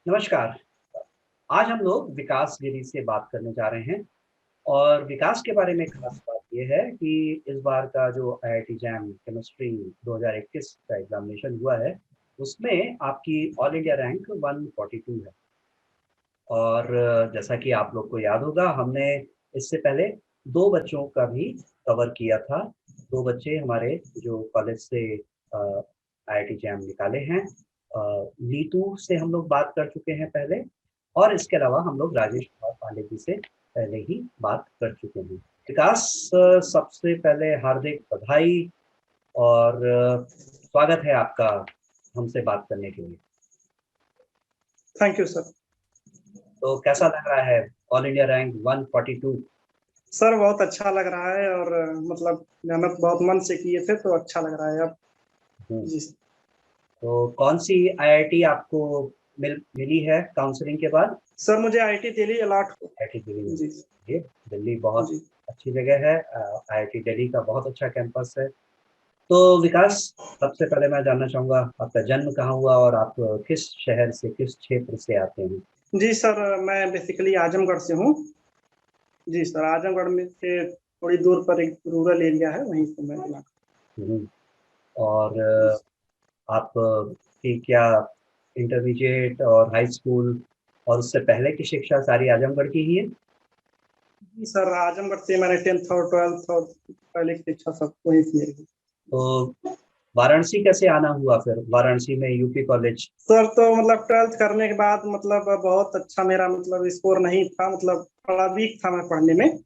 नमस्कार। आज हम लोग विकासगिरी से बात करने जा रहे हैं और विकास के बारे में खास बात ये है कि इस बार का जो आईआईटी जैम केमिस्ट्री 2021 का एग्जामिनेशन हुआ है, उसमें आपकी ऑल इंडिया रैंक 142 है। और जैसा कि आप लोग को याद होगा, हमने इससे पहले 2 बच्चों का भी कवर किया था। 2 बच्चे हमारे जो कॉलेज से आईआईटी जैम निकाले हैं। नीतू से हम लोग बात कर चुके हैं पहले, और इसके अलावा हम लोग राजेश कुमार पांडे जी से पहले ही बात कर चुके हैं। विकास, सबसे पहले हार्दिक बधाई और स्वागत है आपका हमसे बात करने के लिए। Thank you sir. तो कैसा लग रहा है ऑल इंडिया रैंक 142? सर बहुत अच्छा लग रहा है और मतलब मेहनत बहुत मन से किए थे तो अच्छा लग रहा है अब। जी तो कौन सी आईआईटी आपको मिली है काउंसलिंग के बाद? सर मुझे IIT Delhi allot IIT Delhi ji ये दिल्ली बहुत जी अच्छी जगह है। आईआईटी दिल्ली का बहुत अच्छा कैंपस है। तो विकास, सबसे पहले मैं जानना चाहूँगा आपका जन्म कहाँ हुआ और आप किस शहर से, किस क्षेत्र से आते हैं? जी सर, मैं बेसिकली आजमगढ़ से हूँ। जी सर, आजमगढ़ में से थोड़ी दूर पर एक रूरल एरिया है, वहीं से मैं बिलोंग। हम्म, और आप की क्या इंटरमीडिएट और हाई स्कूल और उससे पहले की शिक्षा सारी आजमगढ़ की ही है? जी सर, आजमगढ़ से मैंने 10th और 12th और पहले की शिक्षा सब वहीं से है। तो वाराणसी कैसे आना हुआ फिर? वाराणसी में यूपी कॉलेज? सर तो मतलब 12th करने के बाद मतलब बहुत अच्छा मेरा मतलब स्कोर नहीं था, मतलब थोड़ा वीक था मैं पढ़ने में,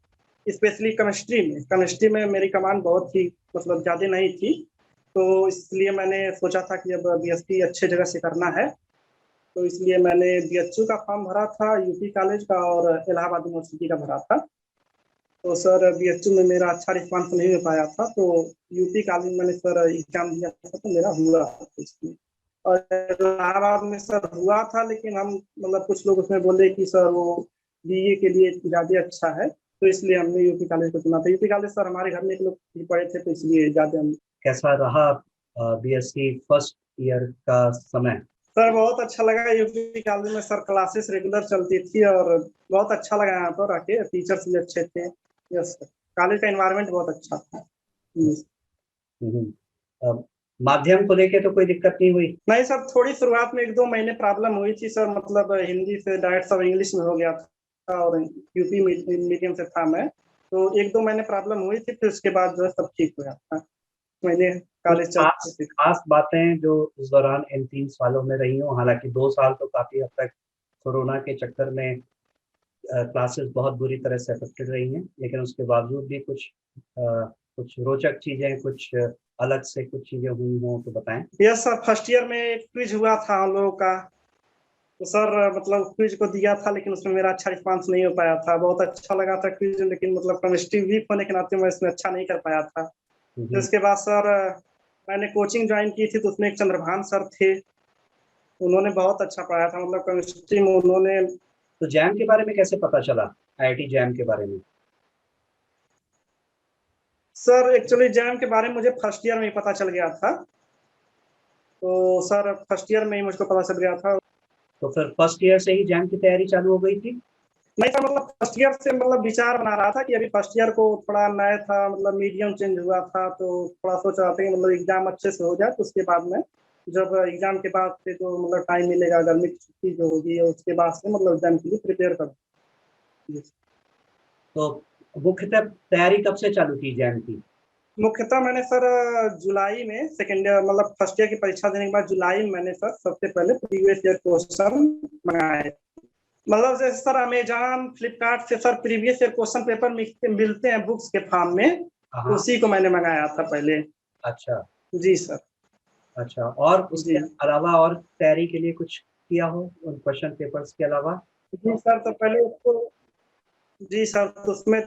स्पेशली केमिस्ट्री में मेरी कमांड बहुत ही मतलब ज़्यादा नहीं थी। तो इसलिए मैंने सोचा था कि अब बीएससी अच्छे जगह से करना है, तो इसलिए मैंने बीएचयू का फॉर्म भरा था, यूपी कॉलेज का और इलाहाबाद यूनिवर्सिटी का भरा था। तो सर बीएचयू में मेरा अच्छा रिस्पांस नहीं हो पाया था, तो यूपी कॉलेज में मैंने सर एग्जाम दिया था तो मेरा हुआ इसमें। और इलाहाबाद में सर हुआ था, लेकिन हम मतलब कुछ लोग उसमें बोले कि सर वो बीए के लिए ज़्यादा अच्छा है, तो इसलिए हमने यूपी कॉलेज को चुना था। यूपी कॉलेज सर हमारे घर में एक लोग भी पढ़े थे, तो इसलिए ज़्यादा हम। कैसा रहा बीएससी फर्स्ट ईयर का समय? सर बहुत अच्छा लगा यूपी कॉलेज में, सर क्लासेस रेगुलर चलती थी और बहुत अच्छा लगा यहाँ पर आके, टीचर्स भी अच्छे थे। यस सर, कॉलेज का एनवायरनमेंट बहुत अच्छा था। अब माध्यम को लेके तो कोई दिक्कत नहीं हुई? नहीं सर, थोड़ी शुरुआत में 1-2 महीने प्रॉब्लम हुई थी सर, मतलब हिंदी से डायरेक्ट सब इंग्लिश में हो गया था और यूपी मीडियम से था मैं, तो 1-2 महीने प्रॉब्लम हुई थी, फिर उसके बाद जो है सब ठीक हो गया था। मैंने कुछ कॉलेज खास खास बातें जो इस दौरान इन 3 सालों में रही हो? हालांकि 2 साल तो काफी हद तक कोरोना के चक्कर में क्लासेस बहुत बुरी तरह से अफेक्टेड रही हैं, लेकिन उसके बावजूद भी कुछ रोचक चीजें, कुछ अलग से कुछ चीजें हुई हों तो बताएं। यस सर, फर्स्ट ईयर में एक क्विज हुआ था हम लोगों का, तो सर मतलब क्विज को दिया था, लेकिन उसमें मेरा अच्छा रिस्पांस नहीं हो पाया था। बहुत अच्छा लगा था क्विज, लेकिन मतलब केमिस्ट्री वीक होने के नाते मैं इसमें अच्छा नहीं कर पाया था। तो इसके बाद सर मैंने कोचिंग ज्वाइन की थी, तो उसमें एक चंद्रभान सर थे, उन्होंने बहुत अच्छा पढ़ाया था, मतलब केमिस्ट्री में उन्होंने। तो जैम के बारे में कैसे पता चला, आईआईटी जैम के बारे में? सर एक्चुअली जैम के बारे में मुझे फर्स्ट ईयर में ही पता चल गया था, तो सर फर्स्ट ईयर में ही मुझको पता चल गया था। तो फिर फर्स्ट ईयर से ही जैम की तैयारी चालू हो गई थी? नहीं सर, मतलब फर्स्ट ईयर से मतलब विचार बना रहा था कि अभी फर्स्ट ईयर को थोड़ा नया था, मतलब मीडियम चेंज हुआ था, तो थोड़ा सोच रहा था कि मतलब एग्जाम अच्छे से हो जाए, तो उसके बाद में जब एग्जाम के बाद से जो मतलब टाइम मिलेगा, गर्मी की छुट्टी जो होगी उसके बाद से मतलब एग्जाम के लिए प्रिपेयर कर। तो मुख्यतः तैयारी कब से चालू की जैम की? मुख्यतः मैंने सर जुलाई में सेकेंड ईयर मतलब फर्स्ट ईयर की परीक्षा देने के बाद जुलाई में मैंने सर सबसे पहले प्रीवियस ईयर क्वेश्चन मंगाए, मतलब जैसे सर अमेजॉन फ्लिपकार्ट से sir previous year question paper मिलते हैं बुक्स के फॉर्म में, उसी को मैंने मंगाया था पहले। अच्छा जी सर। अच्छा, और जी उसके अलावा और तैयारी के लिए कुछ किया हो उन क्वेश्चन पेपर्स के अलावा? जी सर, तो पहले उसको। जी सर, तो उसमें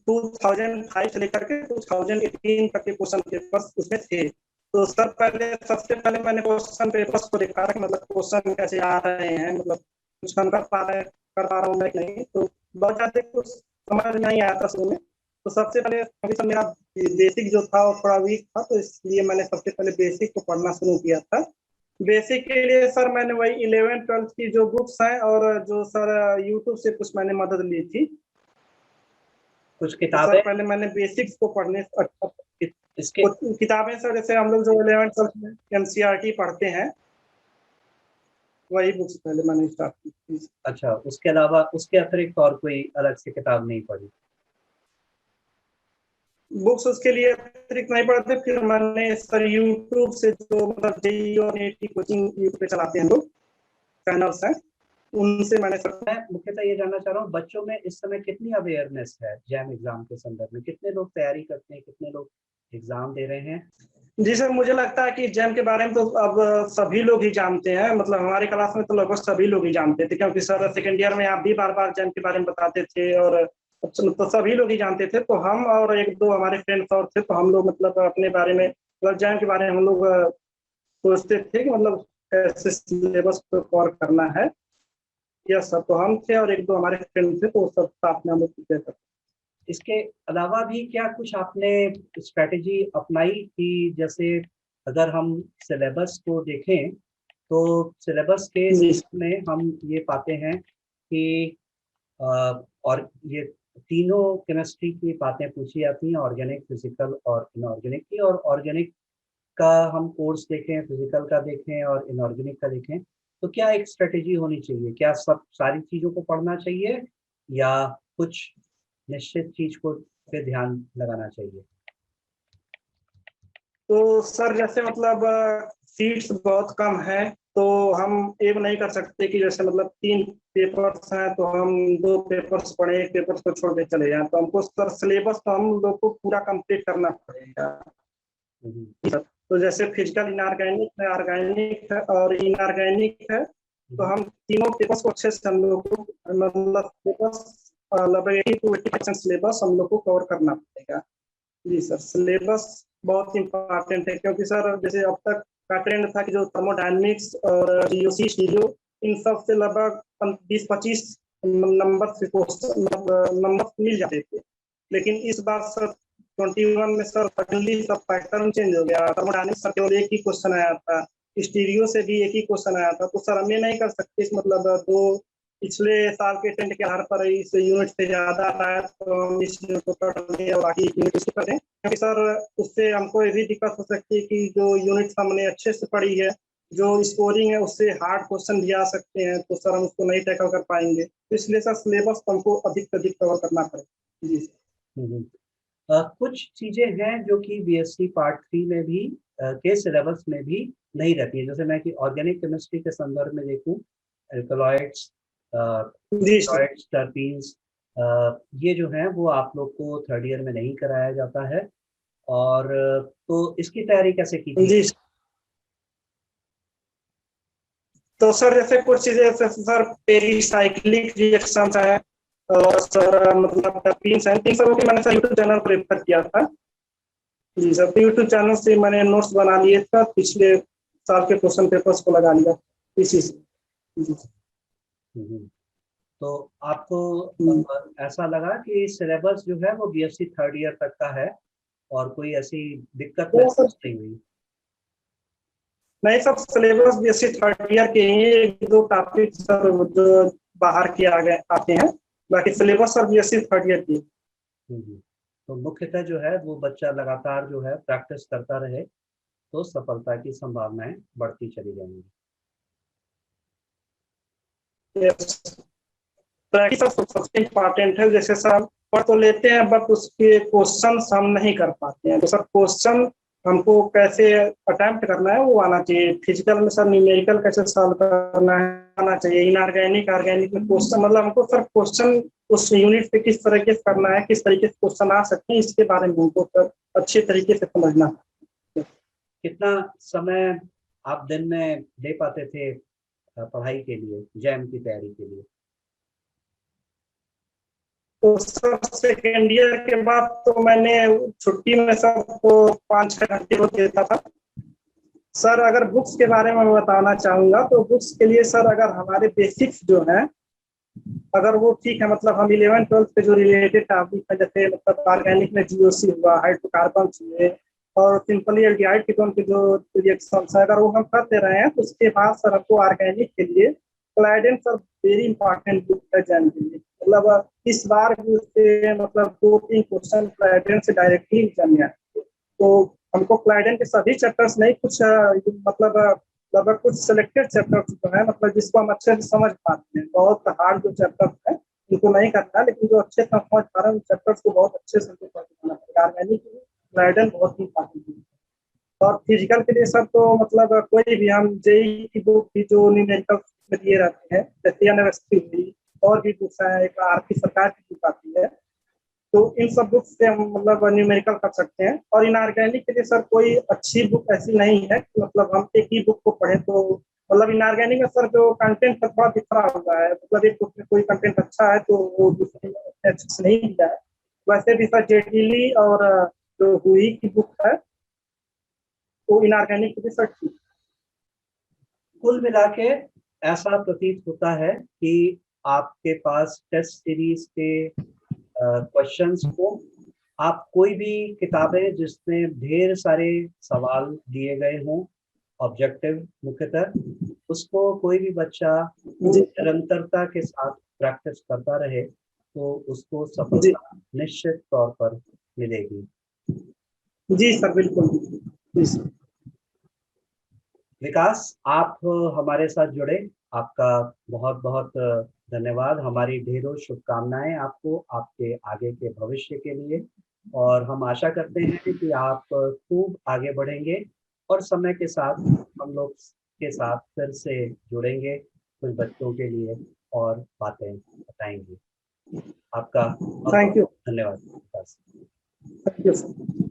2005 से लेकर के 2018 तक के क्वेश्चन पेपर्स उसमें थे। तो सर पहले सबसे पहले मैंने क्वेश्चन पेपर्स को देखा कि मतलब क्वेश्चन कैसे आ रहे हैं, मतलब कुछ हम कर पा रहा हूँ मैं कि नहीं, तो बहुत ज़्यादा कुछ समझ नहीं आया था शुरू में। तो सबसे पहले अभी तो मेरा बेसिक जो था वो थोड़ा वीक था, तो इसलिए मैंने सबसे पहले बेसिक को पढ़ना शुरू किया था। बेसिक के लिए सर मैंने वही 11th 12th की जो बुक्स हैं और जो सर यूट्यूब से कुछ मैंने मदद ली थी। कुछ तो सर किताबें पहले मैंने बेसिक्स को पढ़ने इसके। कुछ किताबें सर, जैसे हम लोग जो 11th 12th में एनसीईआरटी पढ़ते हैं, वही बुक्स पहले मैंने स्टार्ट की थी। अच्छा, उसके अलावा उसके अतिरिक्त और कोई अलग से किताब नहीं पढ़ी? बुक्स उसके लिए अतिरिक्त नहीं पढ़ते, फिर मैंने सर यूट्यूब से जो मतलब जेईई और नीट की कोचिंग यूट्यूब पे चलाते हैं लोग, चैनल्स हैं, उनसे मैंने सर। मैं मुख्यतः ये जानना चाह रहा हूँ, बच्चों में इस समय कितनी अवेयरनेस है जैम एग्जाम के संदर्भ में? कितने लोग तैयारी करते हैं, कितने लोग एग्जाम दे रहे हैं? जी सर, मुझे लगता है कि जैम के बारे में तो अब सभी लोग ही जानते हैं, मतलब हमारे क्लास में तो लगभग सभी लोग ही जानते थे, क्योंकि सर सेकेंड ईयर में आप भी बार बार जैम के बारे में बताते थे, और तो सभी लोग ही जानते थे। तो हम और एक दो हमारे फ्रेंड्स और थे, तो हम लोग मतलब अपने बारे में, मतलब जैम के बारे में हम लोग सोचते थे कि मतलब कैसे सिलेबस को कवर करना है। यह सब तो हम थे और एक दो हमारे फ्रेंड थे, तो सब साथ में हम लोग प्रिपेयर करते। इसके अलावा भी क्या कुछ आपने स्ट्रेटेजी अपनाई कि जैसे अगर हम सिलेबस को देखें तो सिलेबस के जी में हम ये पाते हैं कि और ये तीनों केमिस्ट्री की बातें पूछी जाती हैं, ऑर्गेनिक, फिजिकल और इनऑर्गेनिक की। और ऑर्गेनिक का हम कोर्स देखें, फिजिकल का देखें और इनऑर्गेनिक का देखें, तो क्या एक स्ट्रेटेजी होनी चाहिए? क्या सब सारी चीजों को पढ़ना चाहिए या कुछ निश्चित चीज को पे ध्यान लगाना चाहिए? तो सर जैसे मतलब सीट्स बहुत कम है, तो हम ये नहीं कर सकते कि जैसे मतलब 3 पेपर्स हैं तो हम 2 पेपर्स पढ़े, एक पेपर को छोड़ के चले जाएं। तो हमको सर सिलेबस तो हम लोग को पूरा कंप्लीट करना पड़ेगा। हम्म, तो जैसे फिजिकल, इनऑर्गेनिक है, ऑर्गेनिक है और इनऑर्गेनिक है, तो हम्म, हम तीनों पेपर्स को अच्छे से हम लोग को मतलब सिलेबस लगभग 80 to 80% सिलेबस हम लोग को कवर करना पड़ेगा। जी सर, सिलेबस बहुत इम्पोर्टेंट है, क्योंकि सर जैसे अब तक का ट्रेंड था कि जो थर्मोडायनेमिक्स और जीओसी स्टीरियो, इन सब से लगभग 20-25 नंबर से नंबर मिल जाते थे। लेकिन इस बार सर 21 में सर सडनली सब पैटर्न चेंज हो गया। थर्मोडायनेमिक्स सर केवल एक ही क्वेश्चन आया था, स्टीरियो से भी एक ही क्वेश्चन आया था। तो सर हम ये नहीं कर सकते मतलब दो पिछले साल के ट्रेंड के आधार पर इस यूनिट से ज्यादा आया तो हम इस यूनिट को कर दें और बाकी यूनिट इसको करें, क्योंकि सर उससे हमको ये भी दिक्कत हो सकती है कि जो यूनिट हमने अच्छे से पढ़ी है, जो स्कोरिंग है उससे हार्ड क्वेश्चन भी आ सकते हैं, तो सर हम उसको नहीं टैकल कर पाएंगे। तो इसलिए सर सिलेबस हमको अधिक से अधिक कवर करना पड़ेगा। जी सर। हम्म। कुछ चीजें हैं जो कि बीएससी पार्ट 3 में भी के सिलेबस में भी नहीं रहती है। जैसे मैं कि ऑर्गेनिक केमिस्ट्री के संदर्भ में देखूं, एल्कलॉइड्स, जी सर। टर्पीन्स, ये जो है वो आप लोग को थर्ड ईयर में नहीं कराया जाता है। और तो इसकी तैयारी कैसे कीजिए? जी तो सर जैसे कुछ चीजें जैसे सर पेरिसाइक्लिक रिएक्शन है, और सर मतलब टर्पीन्स हैं, इन सबों की मैंने सर यूट्यूब चैनल पर रेफर किया था। जी सर, तो यूट्यूब चैनल से मैंने नोट्स बना लिए था, पिछले साल के क्वेश्चन पेपर्स को लगा लिया इसी से। जी हम्म। तो आपको हम्म। ऐसा लगा कि सिलेबस जो है वो बीएससी थर्ड ईयर तक का है और कोई ऐसी दिक्कत तो सर महसूस नहीं हुई? नहीं, सब सिलेबस बीएससी थर्ड ईयर के ही एक दो टॉपिक सर जो बाहर के आ गए आते हैं, बाकी syllabus sir BSc third year की। हम्म। तो मुख्यतः जो है वो बच्चा लगातार जो है प्रैक्टिस करता रहे तो सफलता की संभावनाएं बढ़ती चली जाएंगी। प्रैक्टिस सबसे इम्पोर्टेंट है। जैसे सर हम पढ़ तो लेते हैं, बट उसके क्वेश्चन हम नहीं कर पाते हैं, तो सर क्वेश्चन हमको कैसे अटेम्प्ट करना है वो आना चाहिए। फिजिकल में सर न्यूमेरिकल कैसे सॉल्व करना है आना चाहिए। इनऑर्गेनिक ऑर्गेनिक में क्वेश्चन मतलब हमको सर क्वेश्चन उस यूनिट पे किस तरीके से करना है, किस तरीके से क्वेश्चन आ सकते हैं, इसके बारे में हमको सर अच्छे तरीके से समझना है। कितना समय आप दिन में दे पाते थे पढ़ाई के लिए, जैम की तैयारी के लिए? तो सर सेकेंड ईयर के बाद तो मैंने छुट्टी में सर तो 5-6 घंटे रोज देता था। सर अगर बुक्स के बारे में मैं बताना चाहूंगा, तो बुक्स के लिए सर अगर हमारे बेसिक्स जो हैं, अगर वो ठीक है, मतलब हम 11th 12th के जो रिलेटेड टॉपिक है, जैसे मतलब ऑर्गेनिक में जीओसी हुआ, हाइड्रोकार्बन हुए, और सिंपली एल्डिहाइड कीटोन के जो रिएक्शन है अगर वो हम कर दे रहे हैं तो उसके बाद सर हमको ऑर्गेनिक के लिए क्लाइडेन सर वेरी इंपॉर्टेंट बुक है जैन के लिए। मतलब इस बार भी उससे मतलब 2-3 क्वेश्चन क्लाइडेन से डायरेक्टली एग्जाम में आए। तो हमको क्लाइडेन के सभी चैप्टर्स नहीं, कुछ मतलब लगभग कुछ सिलेक्टेड चैप्टर्स जो है मतलब जिसको हम अच्छे से समझ पाते हैं। बहुत हार्ड जो चैप्टर्स है उनको नहीं करना, लेकिन जो अच्छे से समझ पा रहे हैं उन चैप्टर्स को बहुत अच्छे से पढ़ना पड़ेगा। ऑर्गेनिक क्लाइडेन बहुत ही इंपॉर्टेंट है। और फिजिकल के लिए सर तो मतलब कोई भी हम जेई की बुक भी जो न्यूमेरिकल में दिए रहते हैं जैसे यूनिवर्सिटी हुई और भी बुक्स हैं, एक आरती सरकार की बुक आती है, तो इन सब बुक से हम मतलब न्यूमेरिकल कर सकते हैं। और इनऑर्गेनिक के लिए सर कोई अच्छी बुक ऐसी नहीं है कि मतलब हम एक ही बुक को पढ़े तो मतलब इनऑर्गेनिक में सर जो कंटेंट है थोड़ा बिखरा हुआ है। मतलब एक बुक में कोई कंटेंट अच्छा है तो वो दूसरे में अच्छे से नहीं दिया है। वैसे भी सर जेडीली और जो हुई की बुक है वो इनऑर्गेनिक की भी सर ठीक। कुल मिला के ऐसा प्रतीत होता है कि आपके पास टेस्ट सीरीज के क्वेश्चंस को आप कोई भी किताबें जिसमें ढेर सारे सवाल दिए गए हों ऑब्जेक्टिव मुख्यतः, उसको कोई भी बच्चा जी निरंतरता के साथ प्रैक्टिस करता रहे तो उसको जी सफलता निश्चित तौर पर मिलेगी। जी सर, बिल्कुल जी सर। विकास, आप हमारे साथ जुड़े, आपका बहुत बहुत धन्यवाद। हमारी ढेरों शुभकामनाएं आपको आपके आगे के भविष्य के लिए, और हम आशा करते हैं कि आप खूब आगे बढ़ेंगे और समय के साथ हम लोग के साथ फिर से जुड़ेंगे, कुछ बच्चों के लिए और बातें बताएंगे। आपका बहुत थैंक यू, बहुत धन्यवाद विकास। Thank you sir.